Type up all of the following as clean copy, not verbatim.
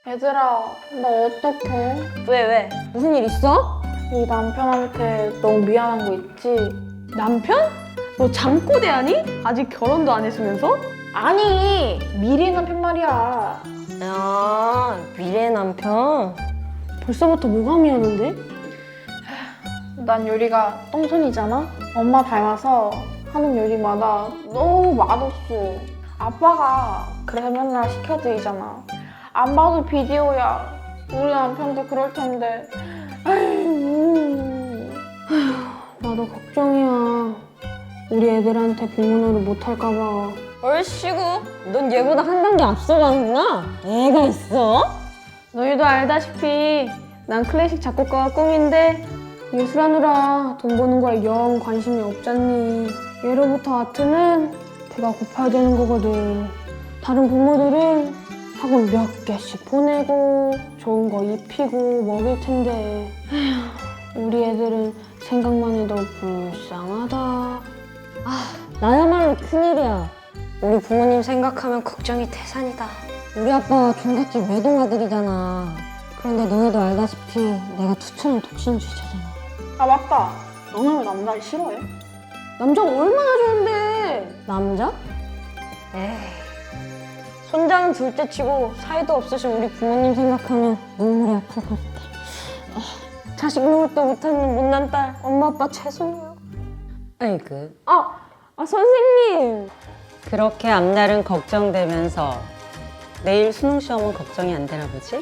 얘들아, 나 어떡해? 왜? 무슨 일 있어? 이 남편한테 너무 미안한 거 있지? 남편? 너 잠꼬대하니? 아직 결혼도 안 했으면서? 아니, 미래 남편 말이야. 야, 미래 남편? 벌써부터 뭐가 미안한데? 난 요리가 똥손이잖아? 엄마 닮아서 하는 요리마다 너무 맛없어. 아빠가 그래서 맨날 시켜드리잖아. 안 봐도 비디오야. 우리 남편도 그럴 텐데. 아휴. 나도 걱정이야. 우리 애들한테 부모노릇 못할까봐. 얼씨구, 넌 얘보다 한 단계 앞서가는구나? 애가 있어? 너희도 알다시피 난 클래식 작곡가가 꿈인데 예술하느라 돈 버는 거에 영 관심이 없잖니. 예로부터 아트는 배가 고파야 되는 거거든. 다른 부모들은 학원 몇 개씩 보내고 좋은 거 입히고 먹일 텐데 에휴, 우리 애들은 생각만 해도 불쌍하다. 나야말로 큰일이야. 우리 부모님 생각하면 걱정이 태산이다. 우리 아빠가 종갓집 외동아들이잖아. 그런데 너희도 알다시피 내가 투천을 독신주의자잖아. 아, 맞다. 너는 왜 남자를 싫어해? 남자가 얼마나 좋은데. 남자? 에이, 손자는 둘째치고 사이도 없으신 우리 부모님 생각하면 눈물이 아플 것 같아. 자식 노릇도 못하는 못난 딸, 엄마 아빠 죄송해요. 아이고, 선생님. 그렇게 앞날은 걱정되면서 내일 수능 시험은 걱정이 안 되나 보지?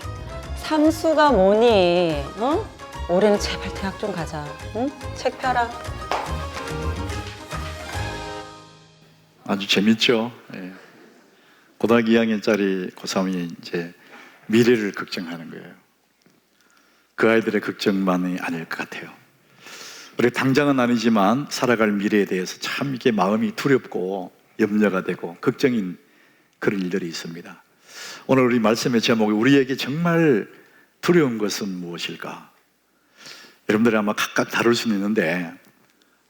삼수가 뭐니? 어? 올해는 제발 대학 좀 가자. 응? 책 펴라. 아주 재밌죠. 예. 고등학교 2학년짜리 고3이 이제 미래를 걱정하는 거예요. 그 아이들의 걱정만이 아닐 것 같아요. 우리 당장은 아니지만 살아갈 미래에 대해서 참 이게 마음이 두렵고 염려가 되고 걱정인 그런 일들이 있습니다. 오늘 우리 말씀의 제목이 우리에게 정말 두려운 것은 무엇일까? 여러분들이 아마 각각 다룰 수는 있는데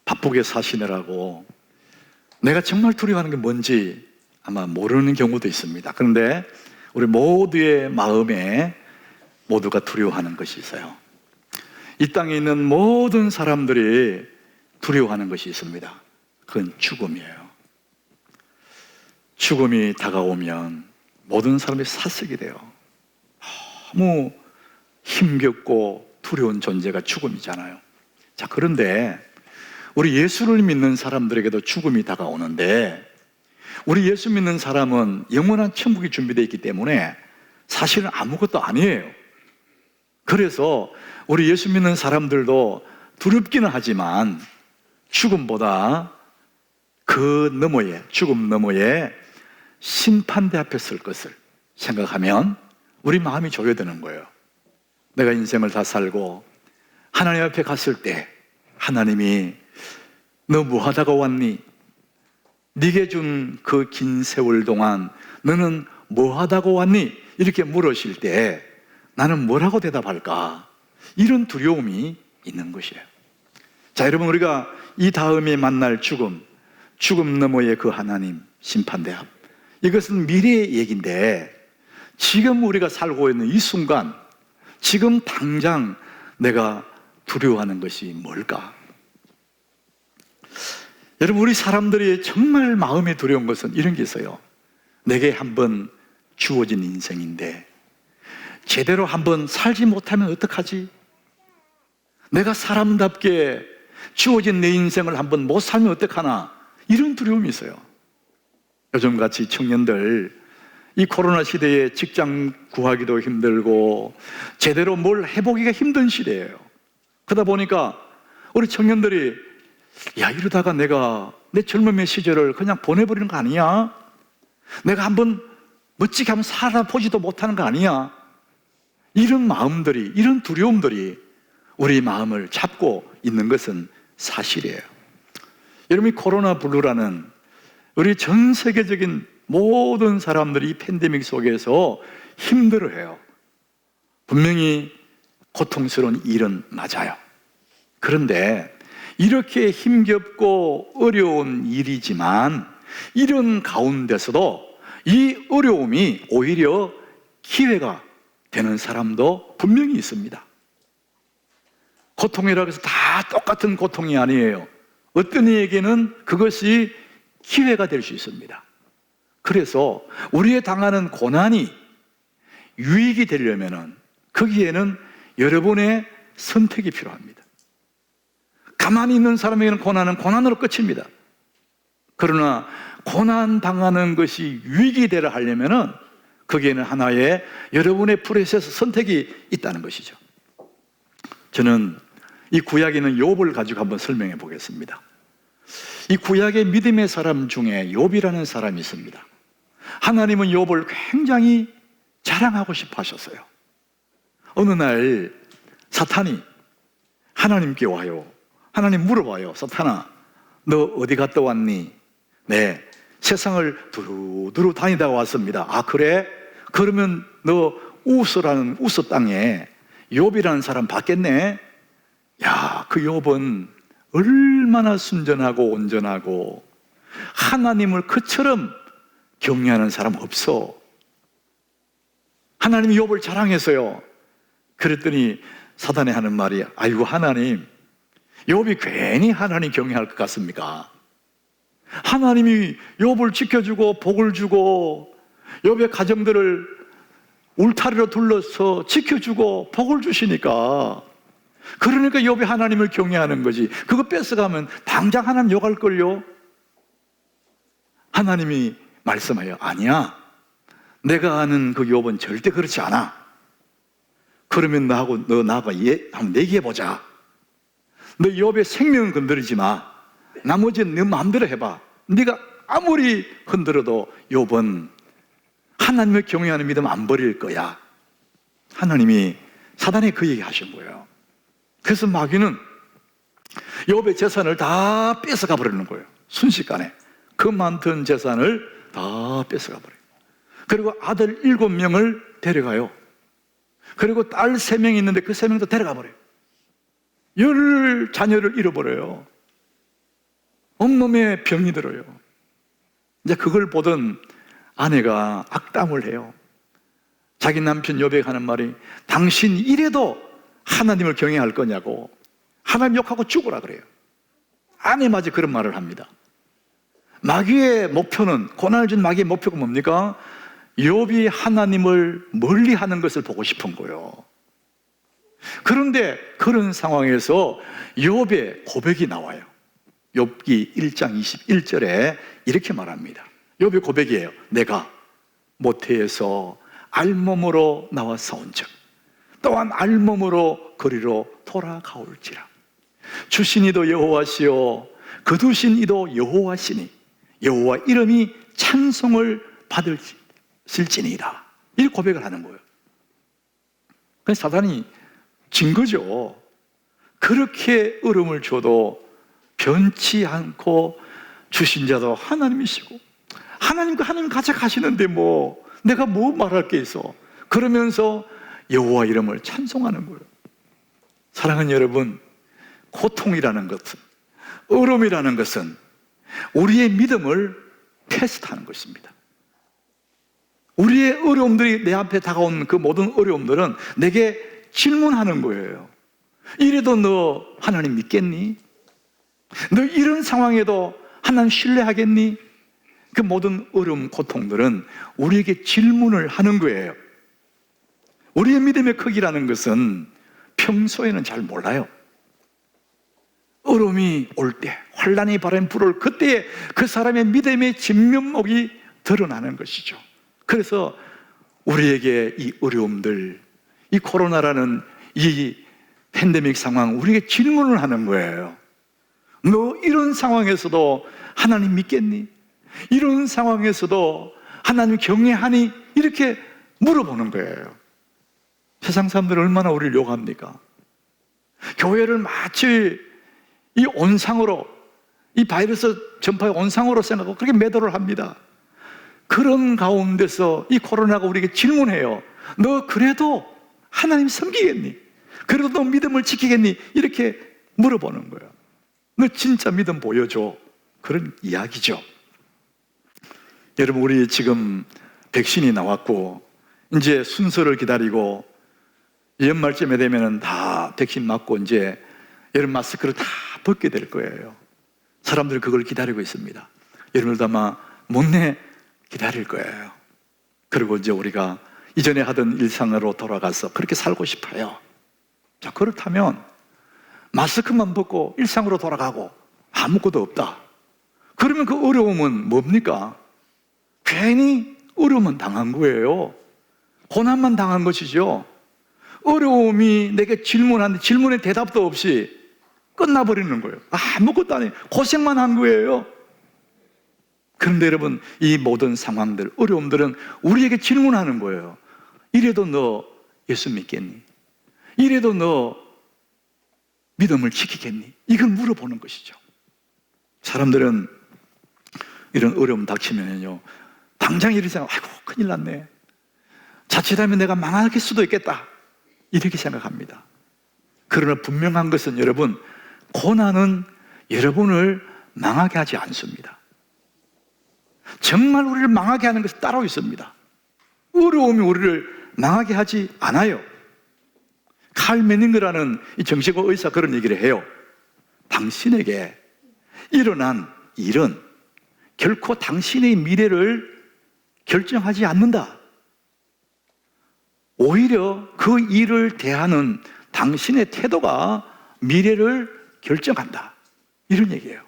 바쁘게 사시느라고 내가 정말 두려워하는 게 뭔지 아마 모르는 경우도 있습니다. 그런데 우리 모두의 마음에 모두가 두려워하는 것이 있어요. 이 땅에 있는 모든 사람들이 두려워하는 것이 있습니다. 그건 죽음이에요. 죽음이 다가오면 모든 사람이 사색이 돼요. 너무 힘겹고 두려운 존재가 죽음이잖아요. 자, 그런데 우리 예수를 믿는 사람들에게도 죽음이 다가오는데 우리 예수 믿는 사람은 영원한 천국이 준비되어 있기 때문에 사실은 아무것도 아니에요. 그래서 우리 예수 믿는 사람들도 두렵기는 하지만 죽음보다 그 너머에, 죽음 너머에 심판대 앞에 설 것을 생각하면 우리 마음이 조여드는 거예요. 내가 인생을 다 살고 하나님 앞에 갔을 때 하나님이 너 뭐 하다가 왔니? 네게 준 그 긴 세월 동안 너는 뭐 하다가 왔니? 이렇게 물으실 때 나는 뭐라고 대답할까? 이런 두려움이 있는 것이에요. 자, 여러분, 우리가 이 다음에 만날 죽음 너머의 그 하나님 심판대 앞, 이것은 미래의 얘기인데 지금 우리가 살고 있는 이 순간, 지금 당장 내가 두려워하는 것이 뭘까? 여러분, 우리 사람들이 정말 마음에 두려운 것은 이런 게 있어요. 내게 한번 주어진 인생인데 제대로 한번 살지 못하면 어떡하지? 내가 사람답게 주어진 내 인생을 한번 못 살면 어떡하나? 이런 두려움이 있어요. 요즘같이 청년들 이 코로나 시대에 직장 구하기도 힘들고 제대로 뭘 해보기가 힘든 시대예요. 그러다 보니까 우리 청년들이 야, 이러다가 내가 내 젊음의 시절을 그냥 보내버리는 거 아니야? 내가 한번 멋지게 한번 살아보지도 못하는 거 아니야? 이런 마음들이, 이런 두려움들이 우리 마음을 잡고 있는 것은 사실이에요. 여러분, 이 코로나 블루라는 우리 전 세계적인 모든 사람들이 이 팬데믹 속에서 힘들어해요. 분명히 고통스러운 일은 맞아요. 그런데 이렇게 힘겹고 어려운 일이지만 이런 가운데서도 이 어려움이 오히려 기회가 되는 사람도 분명히 있습니다. 고통이라고 해서 다 똑같은 고통이 아니에요. 어떤 이에게는 그것이 기회가 될 수 있습니다. 그래서 우리의 당하는 고난이 유익이 되려면 거기에는 여러분의 선택이 필요합니다. 가만히 있는 사람에게는 고난은 고난으로 끝입니다. 그러나 고난 당하는 것이 유익이 되려 하려면 거기에는 하나의 여러분의 프로세스 선택이 있다는 것이죠. 저는 이 구약에 있는 욥을 가지고 한번 설명해 보겠습니다. 이 구약의 믿음의 사람 중에 욥이라는 사람이 있습니다. 하나님은 욥을 굉장히 자랑하고 싶어 하셨어요. 어느 날 사탄이 하나님께 와요. 하나님 물어봐요. 사탄아, 너 어디 갔다 왔니? 네, 세상을 두루두루 다니다가 왔습니다. 아, 그래? 그러면 너 우스라는 우스 땅에 욥이라는 사람 봤겠네? 야, 그 욥은 얼마나 순전하고 온전하고 하나님을 그처럼 경외하는 사람 없어. 하나님이 욥을 자랑했어요. 그랬더니 사단이 하는 말이, 아이고 하나님, 욥이 괜히 하나님 경외할 것 같습니까? 하나님이 욥을 지켜주고 복을 주고 욥의 가정들을 울타리로 둘러서 지켜주고 복을 주시니까, 그러니까 욥이 하나님을 경외하는 거지. 그거 뺏어가면 당장 하나님 욕할걸요? 하나님이 말씀해요. 아니야, 내가 아는 그 욥은 절대 그렇지 않아. 그러면 나하고 한번 얘기해보자. 너 욥의 생명은 건드리지 마. 나머지는 네 마음대로 해봐. 네가 아무리 흔들어도 욥은 하나님을 경외하는 믿음 안 버릴 거야. 하나님이 사단에 그 얘기 하신 거예요. 그래서 마귀는 욥의 재산을 다 뺏어가 버리는 거예요. 순식간에 그 많던 재산을 다 뺏어가 버려요. 그리고 아들 7명을 데려가요. 그리고 딸 3명이 있는데 그 3명도 데려가 버려요. 10 자녀를 잃어버려요. 온몸에 병이 들어요. 이제 그걸 보던 아내가 악담을 해요. 자기 남편 욥에게 하는 말이, 당신 이래도 하나님을 경외할 거냐고, 하나님 욕하고 죽으라 그래요. 아내마저 그런 말을 합니다. 마귀의 목표는, 고난을 준 마귀의 목표가 뭡니까? 욥이 하나님을 멀리하는 것을 보고 싶은 거예요. 그런데 그런 상황에서 욥의 고백이 나와요. 욥기 1장 21절에 이렇게 말합니다. 욥의 고백이에요. 내가 모태에서 알몸으로 나와 싸운즉 또한 알몸으로 거리로 돌아가올지라. 주신 이도 여호와시요 거두신 이도 여호와시니 여호와 이름이 찬송을 받으실지니이다. 이 고백을 하는 거예요. 그래서 사단이 진 거죠. 그렇게 어려움을 줘도 변치 않고 주신 자도 하나님이시고 하나님과 하나님 같이 가시는데 뭐 내가 뭐 말할 게 있어. 그러면서 여호와 이름을 찬송하는 거예요. 사랑하는 여러분, 고통이라는 것은, 어려움이라는 것은 우리의 믿음을 테스트하는 것입니다. 우리의 어려움들이 내 앞에 다가온 그 모든 어려움들은 내게 질문하는 거예요. 이래도 너 하나님 믿겠니? 너 이런 상황에도 하나님 신뢰하겠니? 그 모든 어려움, 고통들은 우리에게 질문을 하는 거예요. 우리의 믿음의 크기라는 것은 평소에는 잘 몰라요. 어려움이 올 때, 환난이 바람이 불어올 그때에 그 사람의 믿음의 진면목이 드러나는 것이죠. 그래서 우리에게 이 어려움들, 이 코로나라는 이 팬데믹 상황, 우리에게 질문을 하는 거예요. 너 이런 상황에서도 하나님 믿겠니? 이런 상황에서도 하나님 경외하니? 이렇게 물어보는 거예요. 세상 사람들은 얼마나 우리를 욕합니까? 교회를 마치 이 온상으로, 이 바이러스 전파의 온상으로 생각하고 그렇게 매도를 합니다. 그런 가운데서 이 코로나가 우리에게 질문해요. 너 그래도 하나님 섬기겠니? 그래도 너 믿음을 지키겠니? 이렇게 물어보는 거예요. 너 진짜 믿음 보여줘. 그런 이야기죠. 여러분, 우리 지금 백신이 나왔고 이제 순서를 기다리고 연말쯤에 되면은 다 백신 맞고 이제 여름 마스크를 다 벗게 될 거예요. 사람들이 그걸 기다리고 있습니다. 여러분들도 아마 못내 기다릴 거예요. 그리고 이제 우리가 이전에 하던 일상으로 돌아가서 그렇게 살고 싶어요. 자, 그렇다면 마스크만 벗고 일상으로 돌아가고 아무것도 없다. 그러면 그 어려움은 뭡니까? 괜히 어려움만 당한 거예요. 고난만 당한 것이죠. 어려움이 내게 질문하는데 질문에 대답도 없이 끝나버리는 거예요. 아무것도 안 해요. 고생만 한 거예요. 그런데 여러분, 이 모든 상황들, 어려움들은 우리에게 질문하는 거예요. 이래도 너 예수 믿겠니? 이래도 너 믿음을 지키겠니? 이걸 물어보는 것이죠. 사람들은 이런 어려움 닥치면요, 당장 이렇게 생각, 아이고 큰일 났네, 자칫하면 내가 망할 수도 있겠다, 이렇게 생각합니다. 그러나 분명한 것은 여러분, 고난은 여러분을 망하게 하지 않습니다. 정말 우리를 망하게 하는 것이 따로 있습니다. 어려움이 우리를 망하게 하지 않아요. 칼 메닝거라는 이 정신과 의사 그런 얘기를 해요. 당신에게 일어난 일은 결코 당신의 미래를 결정하지 않는다. 오히려 그 일을 대하는 당신의 태도가 미래를 결정한다, 이런 얘기예요.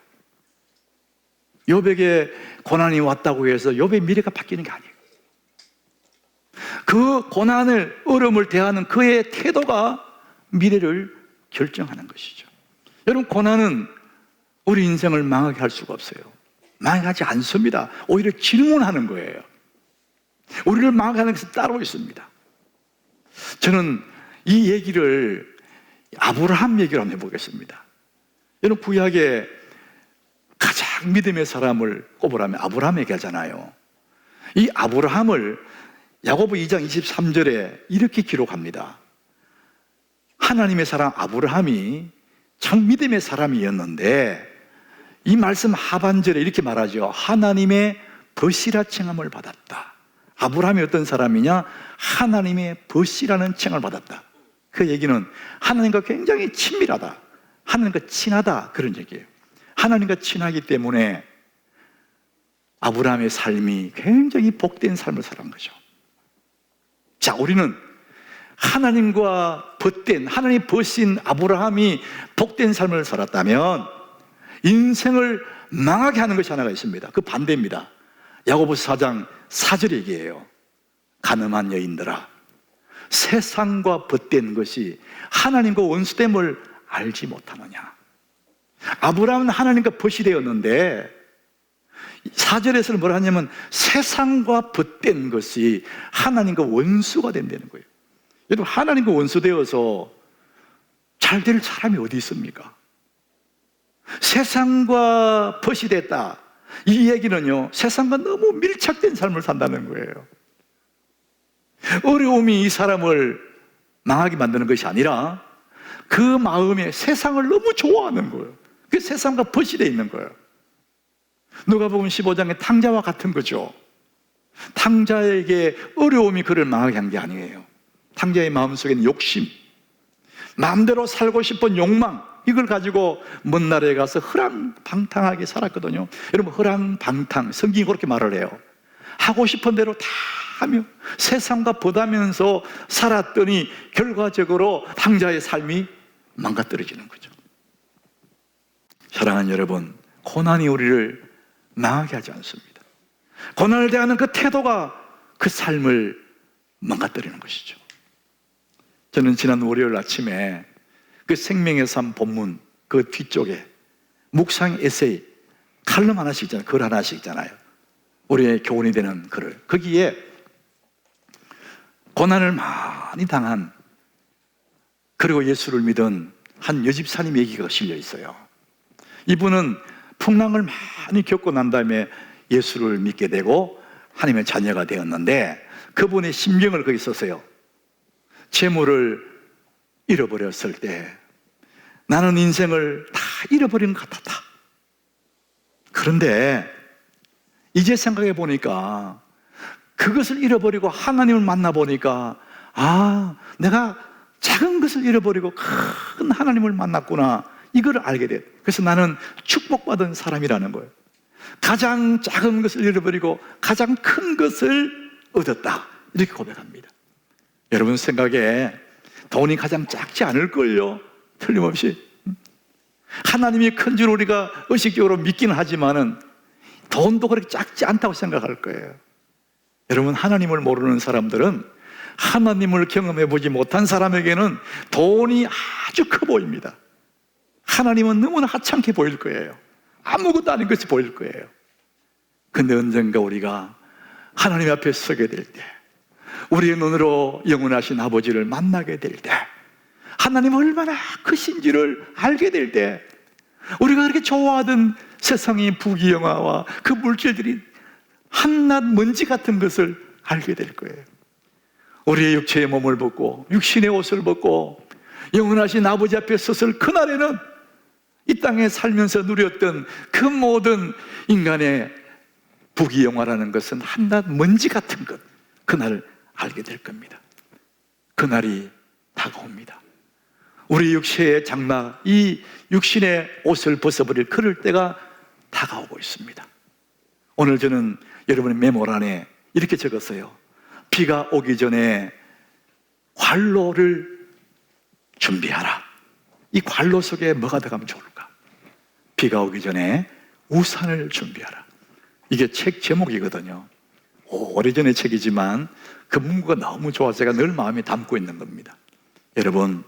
욥에게 고난이 왔다고 해서 욥의 미래가 바뀌는 게 아니에요. 그 고난을, 어려움을 대하는 그의 태도가 미래를 결정하는 것이죠. 여러분, 고난은 우리 인생을 망하게 할 수가 없어요. 망하지 않습니다. 오히려 질문하는 거예요. 우리를 망하게 하는 것은 따로 있습니다. 저는 이 얘기를 아브라함 얘기로 한번 해보겠습니다. 여러분, 구약에 가장 믿음의 사람을 꼽으라면 아브라함 얘기하잖아요. 이 아브라함을 야고보 2장 23절에 이렇게 기록합니다. 하나님의 사람 아브라함이 참 믿음의 사람이었는데, 이 말씀 하반절에 이렇게 말하죠. 하나님의 벗이라 칭함을 받았다. 아브라함이 어떤 사람이냐? 하나님의 벗이라는 칭함을 받았다. 그 얘기는 하나님과 굉장히 친밀하다, 하나님과 친하다, 그런 얘기예요. 하나님과 친하기 때문에 아브라함의 삶이 굉장히 복된 삶을 살아간 거죠. 자, 우리는 하나님과 벗된, 하나님 벗인 아브라함이 복된 삶을 살았다면 인생을 망하게 하는 것이 하나가 있습니다. 그 반대입니다. 야고보서 4장 4절 얘기예요. 가늠한 여인들아, 세상과 벗된 것이 하나님과 원수됨을 알지 못하느냐. 아브라함은 하나님과 벗이 되었는데 4절에서는 뭐라 하냐면 세상과 벗된 것이 하나님과 원수가 된다는 거예요. 여러분, 하나님과 원수 되어서 잘 될 사람이 어디 있습니까? 세상과 벗이 됐다, 이 얘기는요, 세상과 너무 밀착된 삶을 산다는 거예요. 어려움이 이 사람을 망하게 만드는 것이 아니라 그 마음에 세상을 너무 좋아하는 거예요. 그 세상과 벗이 되어 있는 거예요. 누가복음 15장의 탕자와 같은 거죠. 탕자에게 어려움이 그를 망하게 한 게 아니에요. 탕자의 마음속에는 욕심, 마음대로 살고 싶은 욕망, 이걸 가지고 먼 나라에 가서 허랑방탕하게 살았거든요. 여러분, 허랑방탕, 성경이 그렇게 말을 해요. 하고 싶은 대로 다 하며 세상과 벗하면서 살았더니 결과적으로 탕자의 삶이 망가뜨려지는 거죠. 사랑하는 여러분, 고난이 우리를 망하게 하지 않습니다. 고난을 대하는 그 태도가 그 삶을 망가뜨리는 것이죠. 저는 지난 월요일 아침에 그 생명의 삶 본문 그 뒤쪽에 묵상 에세이 칼럼 하나씩 있잖아요. 글 하나씩 있잖아요. 우리의 교훈이 되는 글을, 거기에 고난을 많이 당한, 그리고 예수를 믿은 한 여집사님 얘기가 실려 있어요. 이분은 풍랑을 많이 겪고 난 다음에 예수를 믿게 되고 하나님의 자녀가 되었는데, 그분의 심경을 거기 썼어요. 재물을 잃어버렸을 때 나는 인생을 다 잃어버린 것 같았다. 그런데 이제 생각해 보니까 그것을 잃어버리고 하나님을 만나보니까 내가 작은 것을 잃어버리고 큰 하나님을 만났구나, 이걸 알게 돼요. 그래서 나는 축복받은 사람이라는 거예요. 가장 작은 것을 잃어버리고 가장 큰 것을 얻었다, 이렇게 고백합니다. 여러분 생각에 돈이 가장 작지 않을걸요? 틀림없이. 하나님이 큰 줄 우리가 의식적으로 믿기는 하지만은 돈도 그렇게 작지 않다고 생각할 거예요. 여러분, 하나님을 모르는 사람들은, 하나님을 경험해 보지 못한 사람에게는 돈이 아주 커 보입니다. 하나님은 너무나 하찮게 보일 거예요. 아무것도 아닌 것이 보일 거예요. 근데 언젠가 우리가 하나님 앞에 서게 될 때, 우리의 눈으로 영원하신 아버지를 만나게 될 때, 하나님 얼마나 크신지를 알게 될 때, 우리가 그렇게 좋아하던 세상의 부귀영화와 그 물질들이 한낱 먼지 같은 것을 알게 될 거예요. 우리의 육체의 몸을 벗고 육신의 옷을 벗고 영원하신 아버지 앞에 섰을 그날에는 이 땅에 살면서 누렸던 그 모든 인간의 부귀영화라는 것은 한낱 먼지 같은 것, 그날을 알게 될 겁니다. 그날이 다가옵니다. 우리 육체의 장막, 이 육신의 옷을 벗어버릴 그럴 때가 다가오고 있습니다. 오늘 저는 여러분의 메모란에 이렇게 적었어요. 비가 오기 전에 관로를 준비하라. 이 관로 속에 뭐가 들어가면 좋을까? 비가 오기 전에 우산을 준비하라. 이게 책 제목이거든요. 오래전의 책이지만 그 문구가 너무 좋아서 제가 늘 마음에 담고 있는 겁니다. 여러분,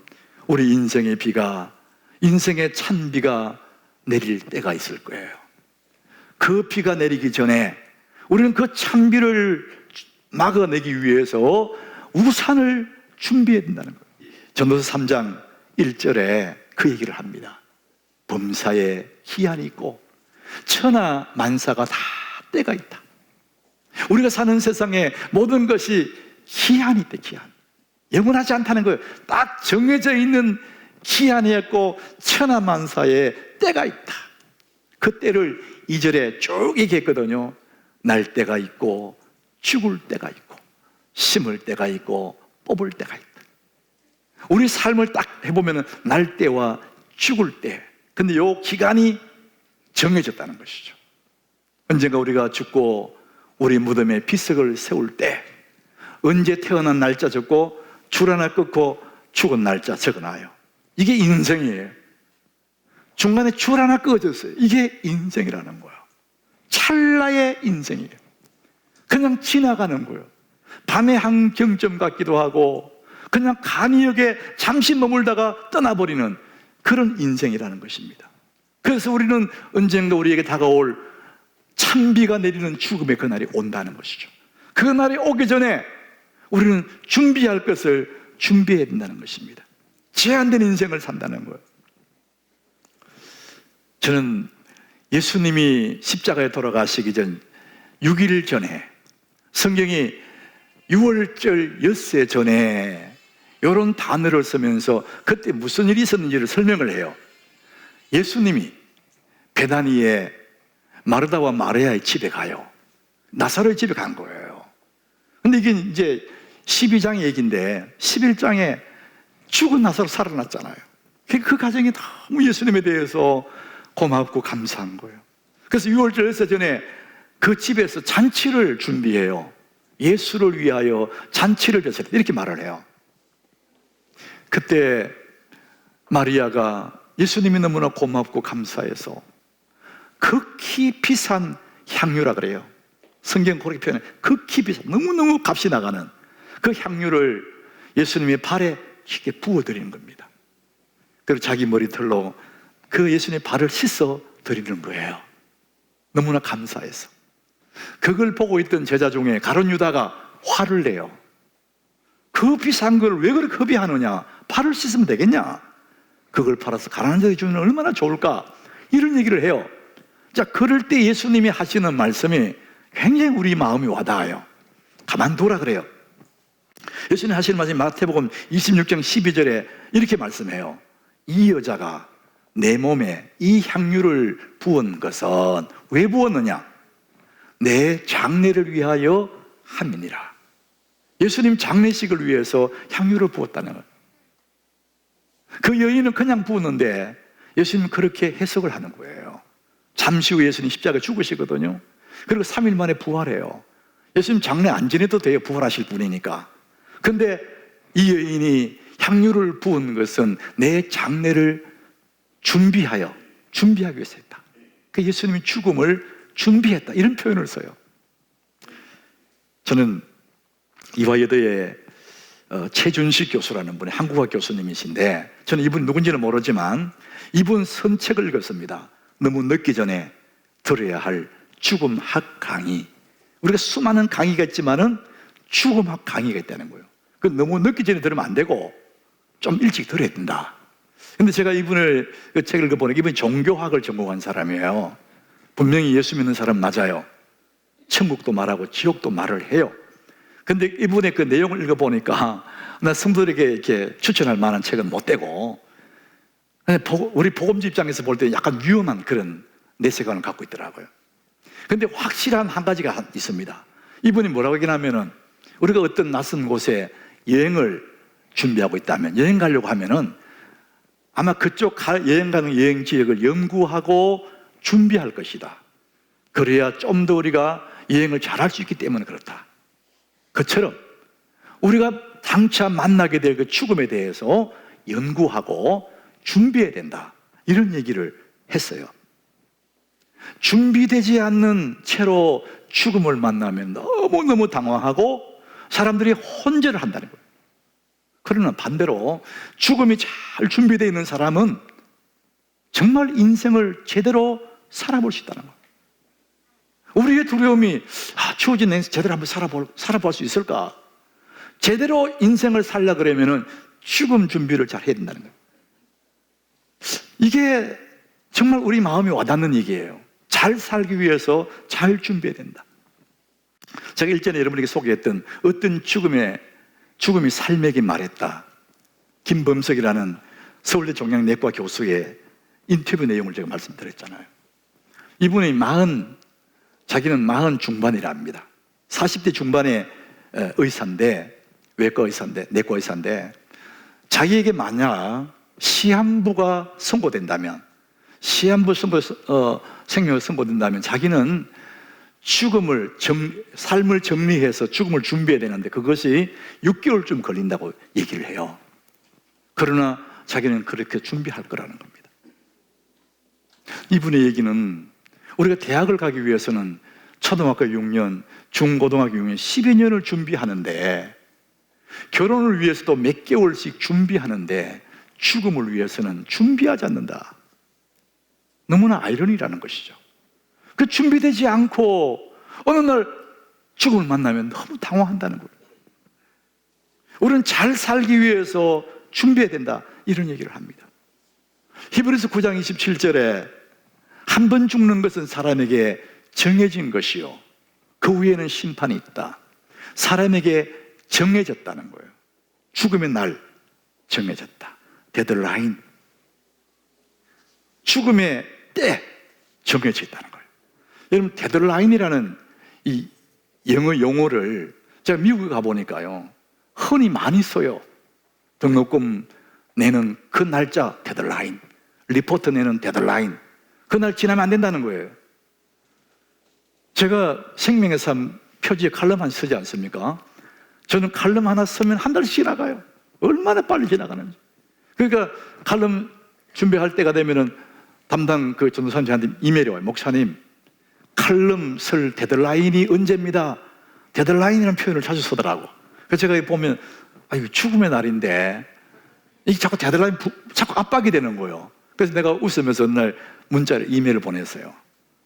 우리 인생의 비가, 인생의 찬 비가 내릴 때가 있을 거예요. 그 비가 내리기 전에 우리는 그 찬 비를 막아내기 위해서 우산을 준비해야 된다는 거예요. 전도서 3장 1절에 그 얘기를 합니다. 범사에 기한이 있고 천하 만사가 다 때가 있다. 우리가 사는 세상에 모든 것이 기한이 있대, 기한. 영원하지 않다는 거예요. 딱 정해져 있는 기한이 있고 천하 만사에 때가 있다. 그 때를 2절에 쭉 얘기했거든요. 날 때가 있고 죽을 때가 있고 심을 때가 있고 뽑을 때가 있다. 우리 삶을 딱 해보면 날 때와 죽을 때, 근데 요 기간이 정해졌다는 것이죠. 언젠가 우리가 죽고 우리 무덤에 비석을 세울 때 언제 태어난 날짜 적고 줄 하나 끊고 죽은 날짜 적어놔요. 이게 인생이에요. 중간에 줄 하나 끊어졌어요. 이게 인생이라는 거예요. 찰나의 인생이에요. 그냥 지나가는 거예요. 밤의 한 경점 같기도 하고 그냥 간이역에 잠시 머물다가 떠나버리는 그런 인생이라는 것입니다. 그래서 우리는 언젠가 우리에게 다가올 찬비가 내리는 죽음의 그날이 온다는 것이죠. 그 날이 오기 전에 우리는 준비할 것을 준비해야 된다는 것입니다. 제한된 인생을 산다는 거예요. 저는 예수님이 십자가에 돌아가시기 전 6일 전에, 성경이 6월절 엿새 전에 이런 단어를 쓰면서 그때 무슨 일이 있었는지를 설명을 해요. 예수님이 베다니에 마르다와 마리아의 집에 가요. 나사로의 집에 간 거예요. 근데 이게 이제 12장 얘기인데 11장에 죽은 나사로 살아났잖아요. 그 가정이 너무 예수님에 대해서 고맙고 감사한 거예요. 그래서 6월절 엿새 전에 그 집에서 잔치를 준비해요. 예수를 위하여 잔치를 벼슬 이렇게 말을 해요. 그때 마리아가 예수님이 너무나 고맙고 감사해서 극히 비싼 향유라 그래요. 성경 그렇게 표현해. 극히 비싼, 너무너무 값이 나가는 그 향유를 예수님의 발에 이렇게 부어드리는 겁니다. 그리고 자기 머리털로 그 예수님의 발을 씻어 드리는 거예요. 너무나 감사해서. 그걸 보고 있던 제자 중에 가룟 유다가 화를 내요. 그 비싼 걸 왜 그렇게 허비하느냐? 발을 씻으면 되겠냐? 그걸 팔아서 가난한 자에게 주면 얼마나 좋을까? 이런 얘기를 해요. 자, 그럴 때 예수님이 하시는 말씀이 굉장히 우리 마음이 와닿아요. 가만두라 그래요. 예수님이 하시는 말씀이 마태복음 26장 12절에 이렇게 말씀해요. 이 여자가 내 몸에 이 향유를 부은 것은 왜 부었느냐? 내 장례를 위하여 함이니라. 예수님 장례식을 위해서 향유를 부었다는 거예요. 그 여인은 그냥 부었는데 예수님은 그렇게 해석을 하는 거예요. 잠시 후 예수님 십자가에 죽으시거든요. 그리고 3일 만에 부활해요. 예수님 장례 안 지내도 돼요. 부활하실 분이니까. 근데 이 여인이 향유를 부은 것은 내 장례를 준비하기 위해서 했다. 그 예수님이 죽음을 준비했다. 이런 표현을 써요. 저는 이화여대의 최준식 교수라는 분이 한국어 교수님이신데, 저는 이분 누군지는 모르지만 이분 선책을 읽었습니다. 너무 늦기 전에 들어야 할 죽음학 강의. 우리가 수많은 강의가 있지만은 죽음학 강의가 있다는 거예요. 그 너무 늦기 전에 들으면 안 되고 좀 일찍 들어야 된다. 근데 제가 이분을 그 책을 읽어보니까 이분이 종교학을 전공한 사람이에요. 분명히 예수 믿는 사람 맞아요. 천국도 말하고 지옥도 말을 해요. 근데 이분의 그 내용을 읽어보니까 나 성도들에게 이렇게 추천할 만한 책은 못 되고, 우리 복음주 입장에서 볼 때 약간 위험한 그런 내세관을 갖고 있더라고요. 근데 확실한 한 가지가 있습니다. 이분이 뭐라고 얘기하냐면은, 우리가 어떤 낯선 곳에 여행을 준비하고 있다면, 여행 가려고 하면은 아마 그쪽 여행 가는 여행 지역을 연구하고 준비할 것이다. 그래야 좀 더 우리가 여행을 잘할 수 있기 때문에 그렇다. 그처럼 우리가 장차 만나게 될 그 죽음에 대해서 연구하고 준비해야 된다. 이런 얘기를 했어요. 준비되지 않는 채로 죽음을 만나면 너무너무 당황하고 사람들이 혼절을 한다는 거예요. 그러나 반대로 죽음이 잘 준비되어 있는 사람은 정말 인생을 제대로 살아볼 수 있다는 거예요. 우리의 두려움이 주어진 인생 제대로 한번 살아볼 수 있을까? 제대로 인생을 살려 그러면은 죽음 준비를 잘 해야 된다는 거예요. 이게 정말 우리 마음이 와닿는 얘기예요. 잘 살기 위해서 잘 준비해야 된다. 제가 일전에 여러분에게 소개했던 어떤 죽음이 삶에게 말했다. 김범석이라는 서울대 종양내과 교수의 인터뷰 내용을 제가 말씀드렸잖아요. 이분이 자기는 40 중반이랍니다. 40대 중반의 의사인데, 외과 의사인데, 내과 의사인데, 자기에게 만약 시한부가 선고된다면, 생명을 선고된다면 자기는 삶을 정리해서 죽음을 준비해야 되는데 그것이 6개월쯤 걸린다고 얘기를 해요. 그러나 자기는 그렇게 준비할 거라는 겁니다. 이분의 얘기는 우리가 대학을 가기 위해서는 초등학교 6년, 중고등학교 6년, 10여 년을 준비하는데, 결혼을 위해서도 몇 개월씩 준비하는데 죽음을 위해서는 준비하지 않는다. 너무나 아이러니라는 것이죠. 그 준비되지 않고 어느 날 죽음을 만나면 너무 당황한다는 거예요. 우리는 잘 살기 위해서 준비해야 된다, 이런 얘기를 합니다. 히브리서 9장 27절에 한 번 죽는 것은 사람에게 정해진 것이요 그 후에는 심판이 있다. 사람에게 정해졌다는 거예요. 죽음의 날 정해졌다. 데드라인, 죽음의 때 정해져 있다는 거예요. 여러분, 데드라인이라는 이 영어 용어를 제가 미국에 가보니까요, 흔히 많이 써요. 등록금 내는 그 날짜 데드라인, 리포트 내는 데드라인, 그날 지나면 안 된다는 거예요. 제가 생명의 삶 표지에 칼럼 하나 쓰지 않습니까? 저는 칼럼 하나 쓰면 한 달씩 지나가요. 얼마나 빨리 지나가는지. 그러니까 칼럼 준비할 때가 되면은 담당 그 전도사님 저한테 이메일이 와요. 목사님, 칼럼 쓸 데드라인이 언제입니다. 데드라인이라는 표현을 자주 쓰더라고. 그래서 제가 보면 죽음의 날인데 이게 자꾸 데드라인 자꾸 압박이 되는 거예요. 그래서 내가 웃으면서 어느 날 문자를, 이메일을 보냈어요.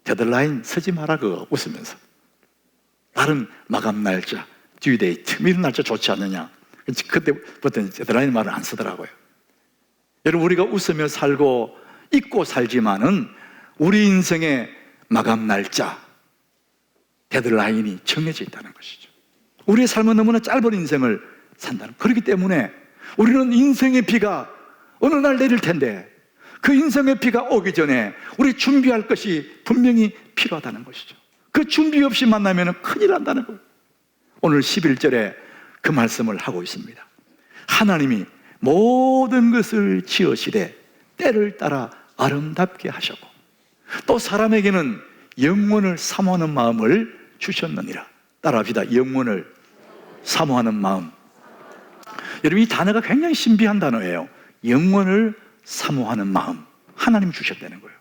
데드라인 쓰지 마라, 그거. 웃으면서. 다른 마감 날짜, 듀데이트, 이런 날짜 좋지 않느냐. 그때부터는 데드라인 말을 안 쓰더라고요. 여러분, 우리가 웃으며 살고 잊고 살지만은 우리 인생의 마감 날짜, 데드라인이 정해져 있다는 것이죠. 우리의 삶은 너무나 짧은 인생을 산다는, 그렇기 때문에 우리는 인생의 비가 어느 날 내릴 텐데 그 인생의 비가 오기 전에 우리 준비할 것이 분명히 필요하다는 것이죠. 그 준비 없이 만나면 큰일 난다는 거예요. 오늘 11절에 그 말씀을 하고 있습니다. 하나님이 모든 것을 지으시되 때를 따라 아름답게 하셨고 또 사람에게는 영원을 사모하는 마음을 주셨느니라. 따라합시다. 영원을 사모하는 마음. 여러분, 이 단어가 굉장히 신비한 단어예요. 영원을 사모하는 마음. 하나님 주셨다는 거예요.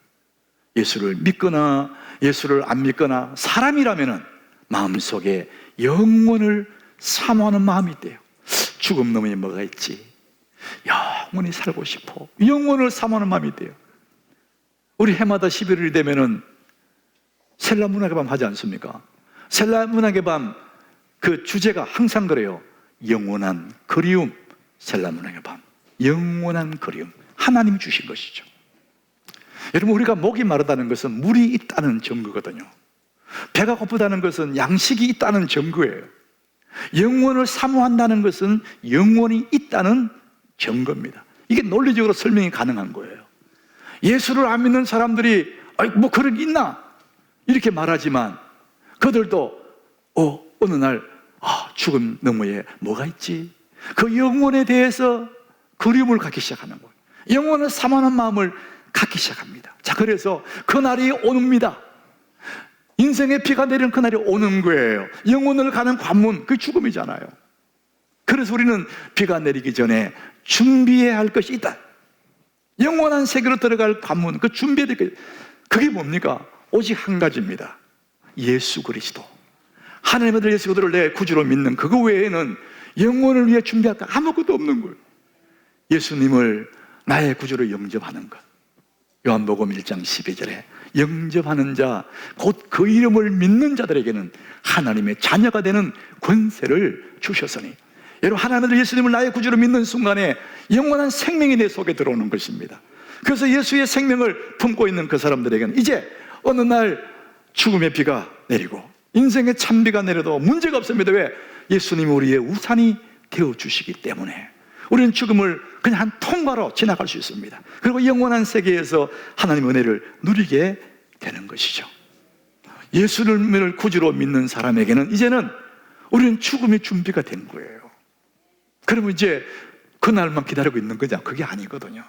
예수를 믿거나 예수를 안 믿거나 사람이라면 마음속에 영원을 사모하는 마음이 있대요. 죽음 너머에 뭐가 있지? 영원히 살고 싶어. 영원을 사모하는 마음이 있대요. 우리 해마다 11월이 되면은 셀라 문학의 밤 하지 않습니까? 셀라 문학의 밤 그 주제가 항상 그래요. 영원한 그리움. 셀라 문학의 밤. 영원한 그리움. 하나님이 주신 것이죠. 여러분, 우리가 목이 마르다는 것은 물이 있다는 증거거든요. 배가 고프다는 것은 양식이 있다는 증거예요. 영원을 사모한다는 것은 영원이 있다는 증거입니다. 이게 논리적으로 설명이 가능한 거예요. 예수를 안 믿는 사람들이 뭐 그런 게 있나? 이렇게 말하지만 그들도 어느 날 죽음 너머에 뭐가 있지? 그 영혼에 대해서 그리움을 갖기 시작하는 거예요. 영혼을 사모하는 마음을 갖기 시작합니다. 자, 그래서 그날이 옵니다. 인생의 비가 내리는 그날이 오는 거예요. 영혼을 가는 관문, 그게 죽음이잖아요. 그래서 우리는 비가 내리기 전에 준비해야 할 것이 있다. 영원한 세계로 들어갈 관문, 그 준비해야 될 것, 그게 뭡니까? 오직 한 가지입니다. 예수 그리스도. 하나님의 아들 예수 그리스도를 내 구주로 믿는 그거 외에는 영혼을 위해 준비할 거 아무것도 없는 거예요. 예수님을 나의 구주로 영접하는 것. 요한복음 1장 12절에 영접하는 자, 곧 그 이름을 믿는 자들에게는 하나님의 자녀가 되는 권세를 주셨으니, 여러분, 하나님의 예수님을 나의 구주로 믿는 순간에 영원한 생명이 내 속에 들어오는 것입니다. 그래서 예수의 생명을 품고 있는 그 사람들에게는 이제 어느 날 죽음의 비가 내리고 인생의 찬비가 내려도 문제가 없습니다. 왜? 예수님이 우리의 우산이 되어주시기 때문에 우리는 죽음을 그냥 한 통과로 지나갈 수 있습니다. 그리고 영원한 세계에서 하나님의 은혜를 누리게 되는 것이죠. 예수를 구주로 믿는 사람에게는 이제는 우리는 죽음의 준비가 된 거예요. 그러면 이제 그날만 기다리고 있는 거냐? 그게 아니거든요.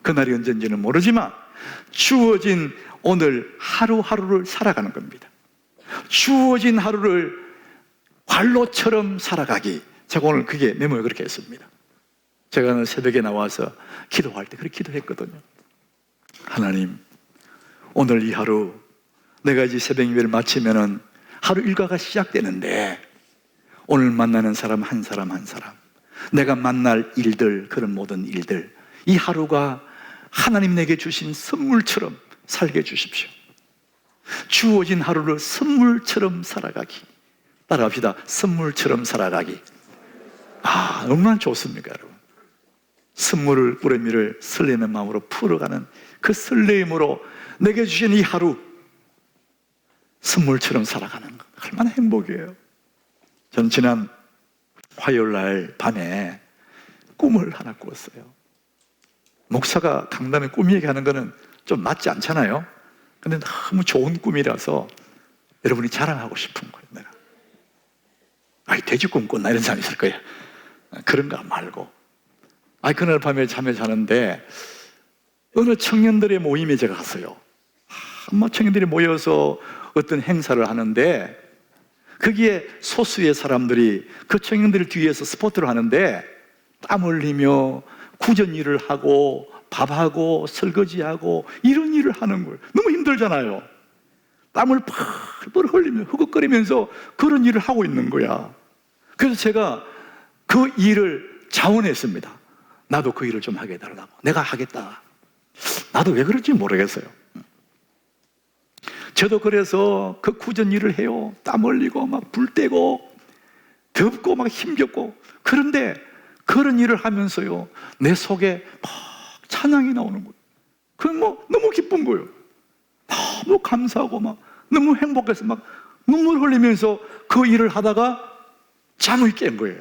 그날이 언젠지는 모르지만 주어진 오늘 하루하루를 살아가는 겁니다. 주어진 하루를 관로처럼 살아가기. 제가 오늘 그게 메모에 그렇게 했습니다. 제가 오늘 새벽에 나와서 기도할 때 그렇게 기도했거든요. 하나님, 오늘 이 하루 내가 이제 새벽 예배를 마치면은 하루 일과가 시작되는데 오늘 만나는 사람 한 사람 한 사람, 내가 만날 일들, 그런 모든 일들, 이 하루가 하나님 내게 주신 선물처럼 살게 해주십시오. 주어진 하루를 선물처럼 살아가기. 따라합시다. 선물처럼 살아가기. 얼마나 좋습니까, 여러분? 선물을 뿌레미를 설레는 마음으로 풀어가는 그 설레임으로 내게 주신 이 하루 선물처럼 살아가는 것, 얼마나 행복이에요. 저는 지난 화요일 날 밤에 꿈을 하나 꿨어요. 목사가 강단에 꿈 얘기하는 거는 좀 맞지 않잖아요. 근데 너무 좋은 꿈이라서 여러분이 자랑하고 싶은 거예요. 내가 돼지 꿈 꿨나 이런 사람이 있을 거예요. 그런가 말고, 그날 밤에 잠에 자는데 어느 청년들의 모임에 제가 갔어요. 아마 청년들이 모여서 어떤 행사를 하는데 거기에 소수의 사람들이 그 청년들 뒤에서 스포트를 하는데 땀 흘리며 구전 일을 하고 밥하고 설거지하고 이런 일을 하는 거예요. 너무 힘들잖아요. 땀을 펄펄 흘리며 흐뭇거리면서 그런 일을 하고 있는 거야. 그래서 제가 그 일을 자원했습니다. 나도 그 일을 좀 하게 해달라고. 내가 하겠다. 나도 왜 그런지 모르겠어요. 저도 그래서 그 구전 일을 해요. 땀 흘리고 막 불 떼고 덥고 막 힘겹고. 그런데 그런 일을 하면서요, 내 속에 막 찬양이 나오는 거예요. 그건 뭐 너무 기쁜 거예요. 너무 감사하고 막 너무 행복해서 막 눈물 흘리면서 그 일을 하다가 잠을 깬 거예요.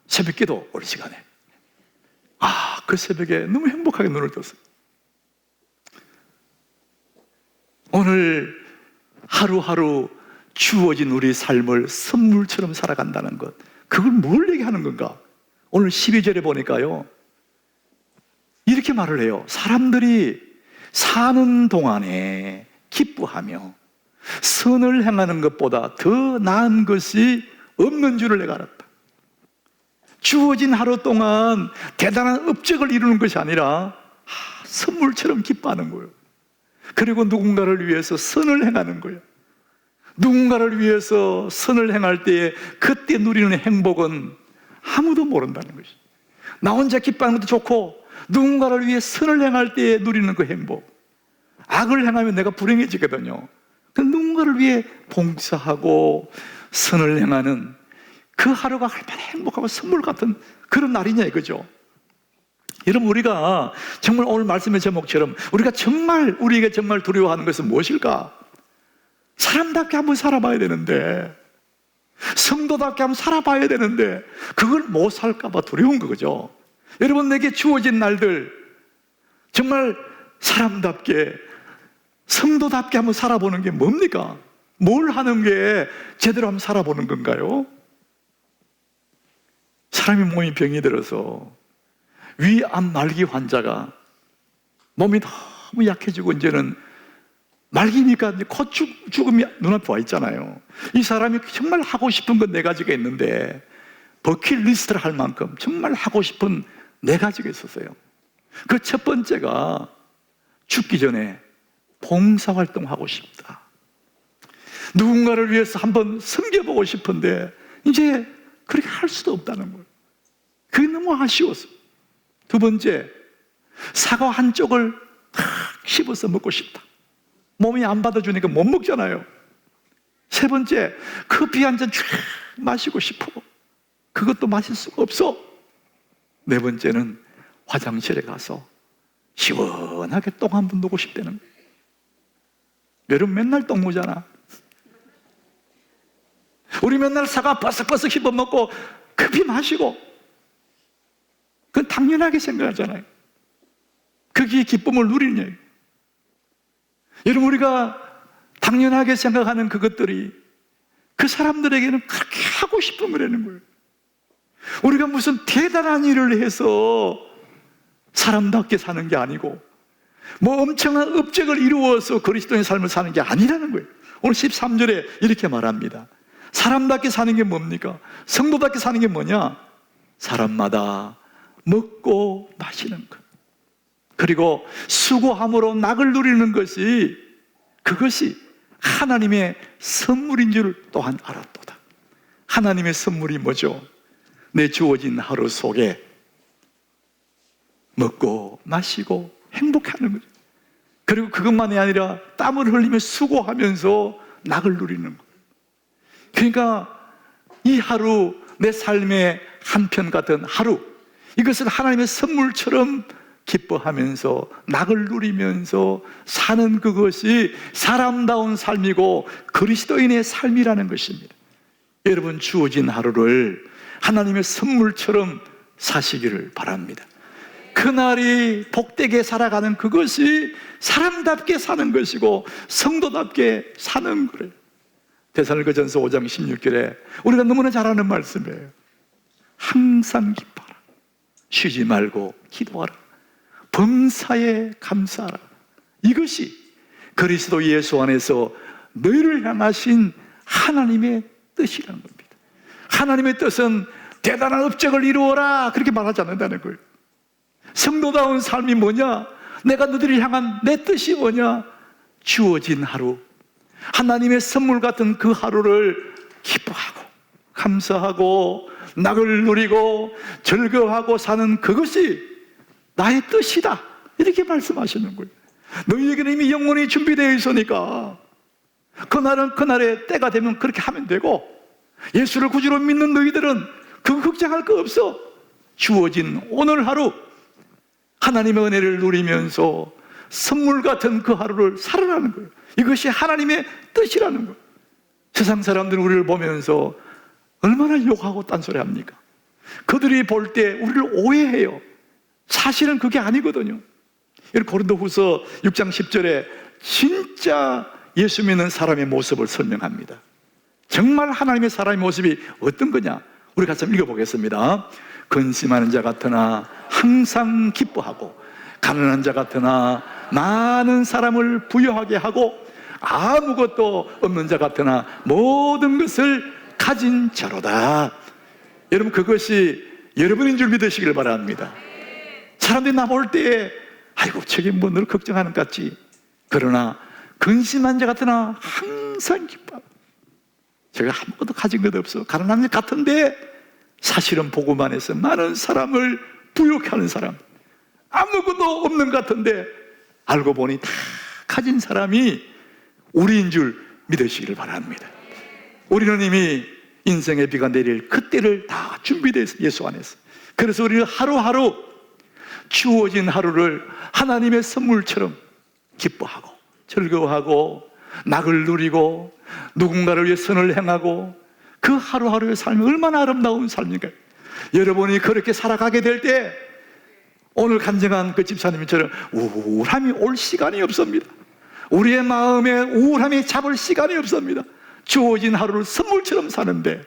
새벽 기도 올 시간에. 그 새벽에 너무 행복하게 눈을 떴어요. 오늘 하루하루 주어진 우리 삶을 선물처럼 살아간다는 것, 그걸 뭘 얘기하는 건가? 오늘 12절에 보니까요, 이렇게 말을 해요. 사람들이 사는 동안에 기뻐하며 선을 행하는 것보다 더 나은 것이 없는 줄을 내가 알았다. 주어진 하루 동안 대단한 업적을 이루는 것이 아니라 선물처럼 기뻐하는 거예요. 그리고 누군가를 위해서 선을 행하는 거예요. 누군가를 위해서 선을 행할 때에 그때 누리는 행복은 아무도 모른다는 것이죠. 나 혼자 기뻐하는 것도 좋고 누군가를 위해 선을 행할 때에 누리는 그 행복, 악을 행하면 내가 불행해지거든요. 그 누군가를 위해 봉사하고 선을 행하는 그 하루가 얼마나 행복하고 선물 같은 그런 날이냐 이거죠. 여러분, 우리가 정말 오늘 말씀의 제목처럼 우리에게 정말 두려워하는 것은 무엇일까? 사람답게 한번 살아봐야 되는데, 성도답게 한번 살아봐야 되는데 그걸 못 살까 봐 두려운 거죠. 여러분, 내게 주어진 날들 정말 사람답게 성도답게 한번 살아보는 게 뭡니까? 뭘 하는 게 제대로 한번 살아보는 건가요? 사람이 몸이 병이 들어서 위암 말기 환자가 몸이 너무 약해지고 이제는 말기니까 곧 죽음이 눈앞에 와 있잖아요. 이 사람이 정말 하고 싶은 건 4가지가 있는데 버킷리스트를 할 만큼 정말 하고 싶은 4가지가 있었어요. 그 첫 번째가 죽기 전에 봉사활동하고 싶다. 누군가를 위해서 한번 섬겨보고 싶은데 이제 그렇게 할 수도 없다는 거예요. 그게 너무 아쉬웠어. 두 번째, 사과 한 쪽을 탁 씹어서 먹고 싶다. 몸이 안 받아주니까 못 먹잖아요. 세 번째, 커피 한 잔 쫙 마시고 싶어. 그것도 마실 수가 없어. 네 번째는 화장실에 가서 시원하게 똥 한 번 누고 싶다는 거예요. 여러분, 맨날 똥 누잖아. 우리 맨날 사과 버석버석 씹어 먹고 커피 마시고, 그건 당연하게 생각하잖아요. 거기에 기쁨을 누리는 얘기예요. 여러분, 우리가 당연하게 생각하는 그것들이 그 사람들에게는 그렇게 하고 싶은 거라는 거예요. 우리가 무슨 대단한 일을 해서 사람답게 사는 게 아니고 뭐 엄청난 업적을 이루어서 그리스도의 삶을 사는 게 아니라는 거예요. 오늘 13절에 이렇게 말합니다. 사람답게 사는 게 뭡니까? 성도답게 사는 게 뭐냐? 사람마다 먹고 마시는 것, 그리고 수고함으로 낙을 누리는 것이, 그것이 하나님의 선물인 줄 또한 알았도다. 하나님의 선물이 뭐죠? 내 주어진 하루 속에 먹고 마시고 행복하는 거죠. 그리고 그것만이 아니라 땀을 흘리며 수고하면서 낙을 누리는 거예요. 그러니까 이 하루, 내 삶의 한편 같은 하루, 이것을 하나님의 선물처럼 기뻐하면서 낙을 누리면서 사는 그것이 사람다운 삶이고 그리스도인의 삶이라는 것입니다. 여러분, 주어진 하루를 하나님의 선물처럼 사시기를 바랍니다. 그날이 복되게 살아가는 그것이 사람답게 사는 것이고 성도답게 사는 거예요. 데살로니가전서 5장 16절에 우리가 너무나 잘 아는 말씀이에요. 항상 기뻐하라, 쉬지 말고 기도하라, 범사에 감사하라. 이것이 그리스도 예수 안에서 너희를 향하신 하나님의 뜻이라는 겁니다. 하나님의 뜻은 대단한 업적을 이루어라 그렇게 말하지 않는다는 거예요. 성도다운 삶이 뭐냐? 내가 너희를 향한 내 뜻이 뭐냐? 주어진 하루, 하나님의 선물 같은 그 하루를 기뻐하고 감사하고 낙을 누리고 즐거워하고 사는 그것이 나의 뜻이다, 이렇게 말씀하시는 거예요. 너희에게는 이미 영원히 준비되어 있으니까 그날은 그날의 때가 되면 그렇게 하면 되고, 예수를 구주로 믿는 너희들은 그거 걱정할 거 없어. 주어진 오늘 하루 하나님의 은혜를 누리면서 선물 같은 그 하루를 살아가는 거예요. 이것이 하나님의 뜻이라는 거예요. 세상 사람들은 우리를 보면서 얼마나 욕하고 딴소리 합니까? 그들이 볼 때 우리를 오해해요. 사실은 그게 아니거든요. 고린도후서 6장 10절에 진짜 예수 믿는 사람의 모습을 설명합니다. 정말 하나님의 사람의 모습이 어떤 거냐? 우리 같이 한번 읽어보겠습니다. 근심하는 자 같으나 항상 기뻐하고, 가난한 자 같으나 많은 사람을 부유하게 하고, 아무것도 없는 자 같으나 모든 것을 가진 자로다. 여러분, 그것이 여러분인 줄 믿으시길 바랍니다. 사람들이 나 볼 때에 아이고 저게 뭐 늘 걱정하는 것 같지. 그러나 근심한 자 같으나 항상 기뻐하고, 제가 아무것도 가진 것 없어, 가난한 자 같은데 사실은 복음 안에서 많은 사람을 부유케 하는 사람, 아무것도 없는 것 같은데 알고 보니 다 가진 사람이 우리인 줄 믿으시기를 바랍니다. 우리는 이미 인생의 비가 내릴 그때를 다 준비되어 있어요, 예수 안에서. 그래서 우리는 하루하루 주어진 하루를 하나님의 선물처럼 기뻐하고 즐거워하고 낙을 누리고 누군가를 위해 선을 행하고, 그 하루하루의 삶이 얼마나 아름다운 삶인가요? 여러분이 그렇게 살아가게 될 때 오늘 간증한 그 집사님처럼 우울함이 올 시간이 없습니다. 우리의 마음에 우울함이 잡을 시간이 없습니다. 주어진 하루를 선물처럼 사는데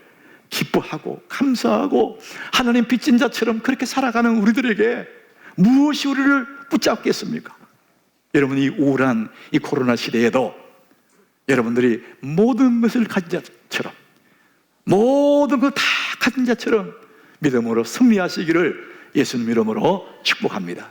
기뻐하고 감사하고 하나님 빚진 자처럼 그렇게 살아가는 우리들에게 무엇이 우리를 붙잡겠습니까? 여러분, 이 우울한 이 코로나 시대에도 여러분들이 모든 것을 가진 자처럼, 모든 걸 다 가진 자처럼 믿음으로 승리하시기를 예수님 이름으로 축복합니다.